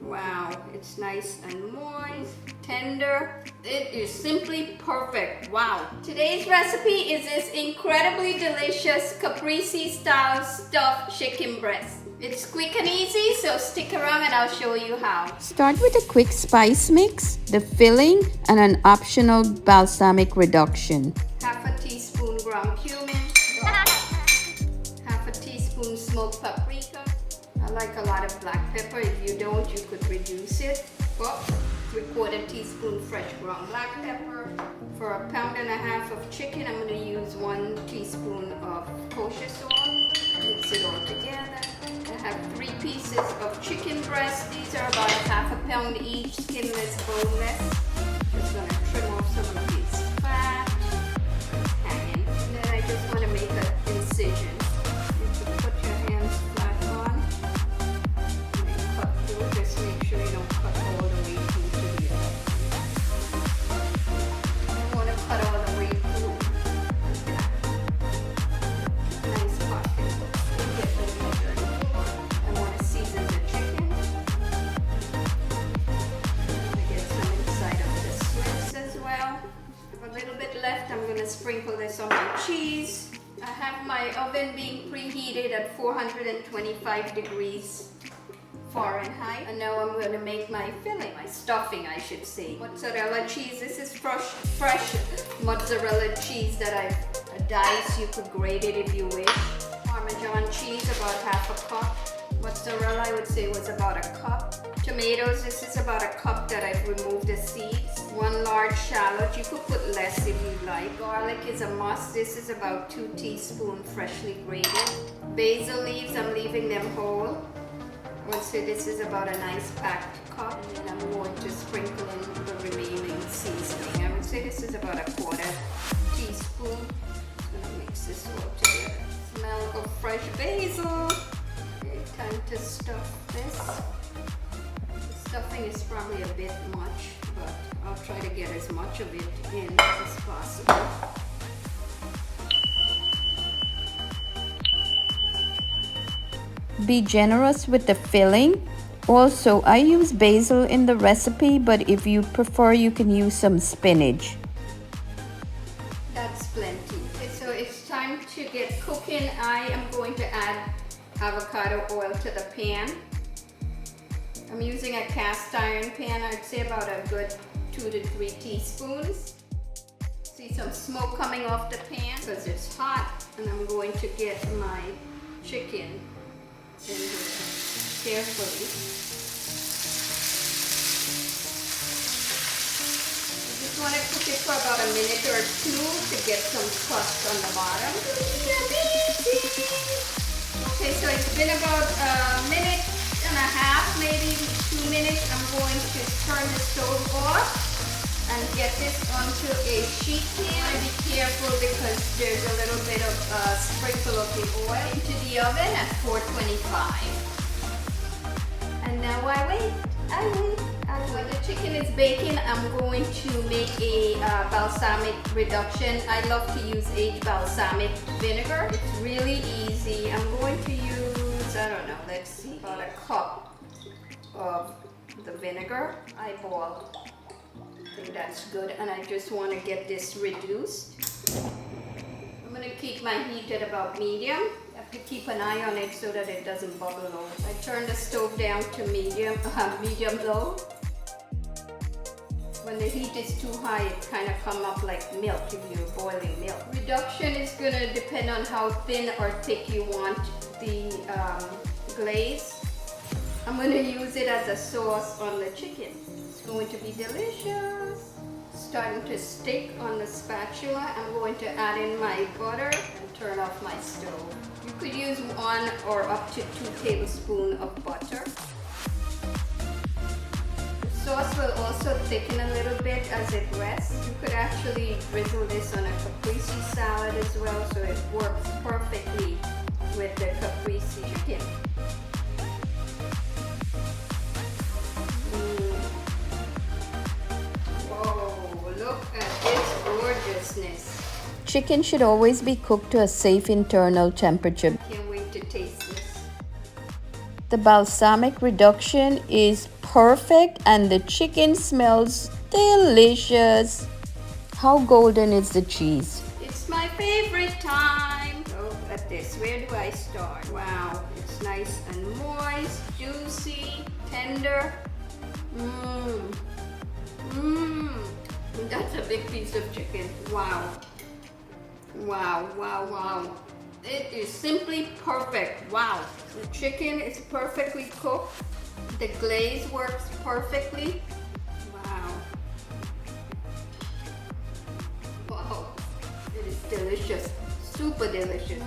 Wow, it's nice and moist, tender. It is simply perfect. Wow. Today's recipe is this incredibly delicious Caprese style stuffed chicken breast. It's quick and easy, so stick around and I'll show you how. Start with a quick spice mix, the filling, and an optional balsamic reduction. Half a teaspoon ground cumin, half a teaspoon smoked paprika. I like a lot of black pepper. If you don't, you could reduce it. Oh, 3/4 teaspoon fresh ground black pepper. For 1.5 pounds of chicken, I'm going to use 1 teaspoon of kosher salt. Mix it all together. I have 3 pieces of chicken breast. These are about 1/2 pound each, skinless, boneless. Just going to trim off some of these fat. And then I just want to make an incision. You can put your hands flat on and cut through. Just make sure you don't cut all the way through to the other. I want to cut all the way through. Nice pocket. I want to season the chicken. I get some inside of the Swiss as well. A little bit left. I'm going to sprinkle this on my cheese. I have my oven being preheated at 425 degrees Fahrenheit. And now I'm going to make my filling, my stuffing I should say. Mozzarella cheese. This is fresh mozzarella cheese that I've diced. You could grate it if you wish. Parmesan cheese, about 1/2 cup. Mozzarella, I would say, was about 1 cup. Tomatoes, this is about 1 cup that I've removed the seeds. 1 large shallot, you could put less if you like. Garlic is a must. This is about 2 teaspoons freshly grated. Basil leaves, I'm leaving them whole. I would say this is about a nice packed cup. And then I'm going to sprinkle in the remaining seasoning. I would say this is about 1/4 teaspoon. I'm going to mix this all together. Smell of fresh basil. Okay, time to stuff this. Stuffing is probably a bit much, but I'll try to get as much of it in as possible. Be generous with the filling. Also, I use basil in the recipe, but if you prefer, you can use some spinach. That's plenty. Okay, so it's time to get cooking. I am going to add avocado oil to the pan. I'm using a cast iron pan. I'd say about a good 2 to 3 teaspoons. See some smoke coming off the pan because it's hot, and I'm going to get my chicken in here carefully. I just want to cook it for about a minute or 2 to get some crust on the bottom. Okay, so it's been about a minute and a half, maybe 2 minutes. I'm going to turn the stove off and get this onto a sheet pan. Be careful because there's a little bit of sprinkle of the oil. Into the oven at 425. And now I wait. When the chicken is baking, I'm going to make a balsamic reduction. I love to use aged balsamic vinegar. It's really easy. I'm going to use, I don't know, let's see, about 1 cup of the vinegar. Eyeball. I think that's good, and I just want to get this reduced. I'm going to keep my heat at about medium. I have to keep an eye on it so that it doesn't bubble over. I turn the stove down to medium low. When the heat is too high, it kind of come up like milk if you're boiling milk. Reduction is going to depend on how thin or thick you want the glaze. I'm going to use it as a sauce on the chicken. It's going to be delicious. Starting to stick on the spatula. I'm going to add in my butter and turn off my stove. You could use 1 or up to 2 tablespoons of butter. The sauce will also thicken a little bit as it rests. You could actually drizzle this on a Caprese salad as well, so it works perfectly with the Caprese chicken. Chicken should always be cooked to a safe internal temperature. Can't wait to taste this. The balsamic reduction is perfect and the chicken smells delicious. How golden is the cheese? It's my favorite time. Look at this. Where do I start? Wow, it's nice and moist, juicy, tender. That's a big piece of chicken. Wow. Wow, wow, wow. It is simply perfect. Wow. The chicken is perfectly cooked. The glaze works perfectly. Wow. Wow. It is delicious. Super delicious.